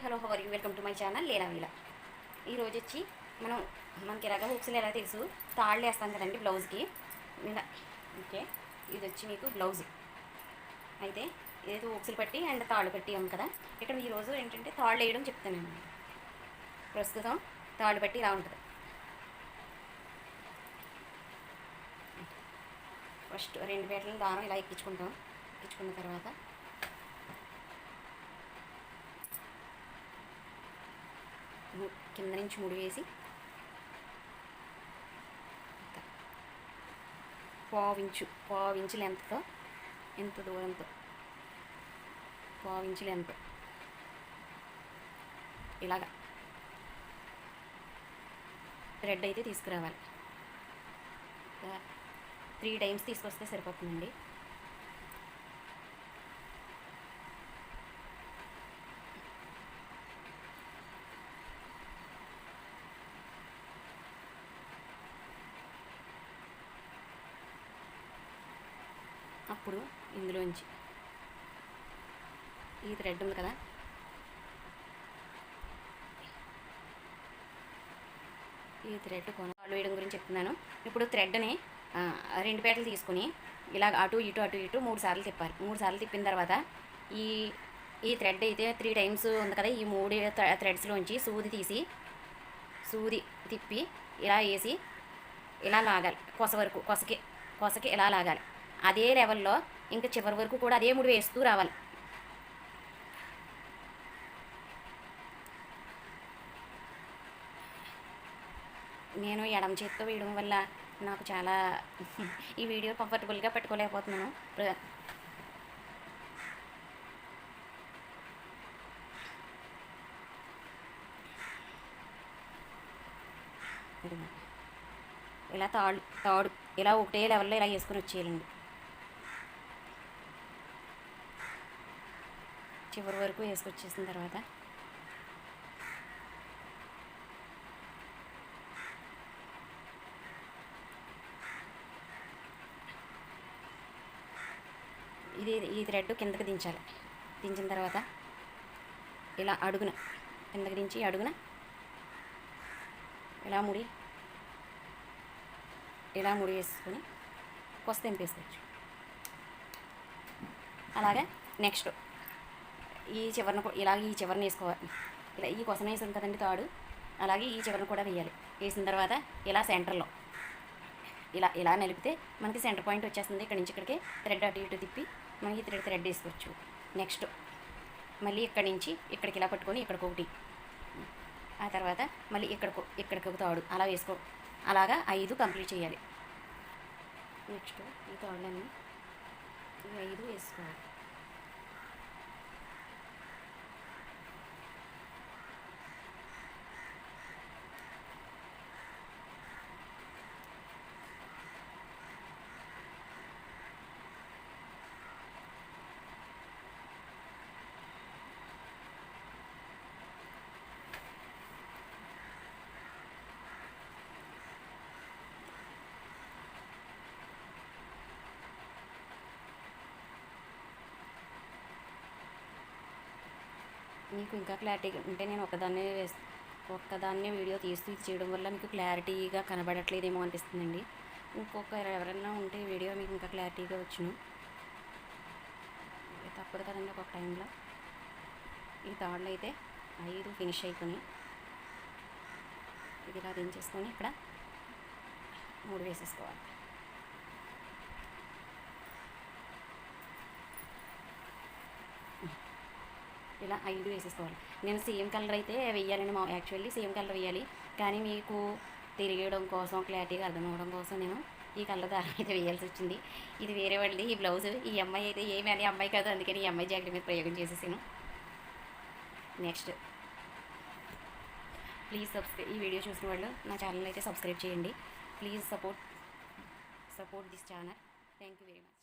Hello how are you welcome to my channel Leela Vila. ఈరోజు వచ్చి మనకి ఎలాగ హుక్స్లు ఎలా తెలుసు తాళ్ళు వేస్తాం కదండి బ్లౌజ్కి ఇలా. ఓకే, ఇది వచ్చి మీకు బ్లౌజ్ అయితే ఏదో హుక్స్లు పట్టి అండ్ తాళ్ళు పట్టి కదా. ఇక్కడ ఈరోజు ఏంటంటే తాళ్ళు వేయడం చెప్తాను నేను. ప్రస్తుతం తాళ్ళు పట్టి ఇలా ఉంటుంది. ఫస్ట్ 2 పేటల దారం ఇలా ఎక్కించుకుంటాం. ఎక్కించుకున్న తర్వాత కింద నుంచి ముడి వేసి పావించు లెంత్తో, ఎంత దూరంతో పావించు లెంత్ ఇలాగా థ్రెడ్ అయితే తీసుకురావాలి. 3 టైమ్స్ తీసుకొస్తే సరిపోతుందండి. అప్పుడు ఇందులోంచి ఈ థ్రెడ్ ఉంది కదా, ఈ థ్రెడ్ కాళ్ళు వేయడం గురించి చెప్తున్నాను. ఇప్పుడు థ్రెడ్ని 2 పేటలు తీసుకుని ఇలా అటు ఇటు 3 సార్లు తిప్పాలి. 3 సార్లు తిప్పిన తర్వాత ఈ థ్రెడ్ అయితే 3 టైమ్స్ ఉంది కదా, ఈ 3 థ్రెడ్స్లోంచి సూది తిప్పి ఇలా వేసి ఇలా లాగాలి. కొసకి ఇలా లాగాలి. అదే లెవెల్లో ఇంకా చివరి వరకు కూడా అదే ముడి వేస్తూ రావాలి. నేను ఎడమ చేతితో వేయడం వల్ల నాకు చాలా ఈ వీడియో కంఫర్టబుల్గా పెట్టుకోలేకపోతున్నాను. ఇలా తాడు ఇలా ఒకటే లెవెల్లో ఇలా వేసుకొని వచ్చేయాలండి. చివరి వరకు వేసుకొచ్చేసిన తర్వాత ఈ థ్రెడ్ కిందకి దించాలి. దించిన తర్వాత ఇలా అడుగున కిందకి దించి అడుగున ఇలా ముడి వేసుకొని కొస తెంపేసుకోవచ్చు. అలాగే నెక్స్ట్ ఈ చివరిని వేసుకోవాలి. ఇలా ఈ కొసన వేసాం కదండి తాడు, అలాగే ఈ చివరిని కూడా వేయాలి. వేసిన తర్వాత ఇలా సెంటర్లో ఇలా నిలిపితే మనకి సెంటర్ పాయింట్ వచ్చేస్తుంది. ఇక్కడ నుంచి ఇక్కడికి థ్రెడ్ అటు ఇటు తిప్పి మనకి థ్రెడ్ వేసుకోవచ్చు. నెక్స్ట్ మళ్ళీ ఇక్కడి నుంచి ఇక్కడికి ఇలా పట్టుకొని ఇక్కడికి ఒకటి, ఆ తర్వాత మళ్ళీ ఇక్కడికి ఒక తాడు అలా వేసుకో. అలాగా 5 కంప్లీట్ చేయాలి. నెక్స్ట్ ఈ తాళ్ళన్నీ ఈ 5 వేసుకోవాలి. మీకు ఇంకా క్లారిటీగా ఉంటే నేను ఒక్కదాన్నే వీడియో తీస్తూ ఇది చేయడం వల్ల మీకు క్లారిటీగా కనబడట్లేదేమో అనిపిస్తుందండి. ఎవరైనా ఉంటే వీడియో మీకు ఇంకా క్లారిటీగా వచ్చును. తప్పదు కదండి ఒక్కొక్క టైంలో. ఈ తాళ్ళు అయితే 5 ఫినిష్ అయిపోయి ఇది ఇలా దించేసుకొని ఇక్కడ 3 వేసేసుకోవాలి. ఇలా 5 వేసేసుకోవాలి. నేను సేమ్ కలర్ అయితే వేయాలండి. యాక్చువల్లీ సేమ్ కలర్ వేయాలి, కానీ మీకు తిరిగేయడం కోసం క్లారిటీగా అర్థం అవ్వడం కోసం నేను ఈ కలర్ దారం అయితే వేయాల్సి వచ్చింది. ఇది వేరే వాళ్ళది ఈ బ్లౌజ్. ఈ అమ్మాయి అయితే ఏమి అని అమ్మాయి కాదు, అందుకని ఈ అమ్మాయి జాకెట్ మీద ప్రయోగం చేసేసాను. Next please subscribe. ఈ వీడియో చూసిన వాళ్ళు నా ఛానల్ అయితే సబ్స్క్రైబ్ చేయండి. Please support this channel. Thank you very much.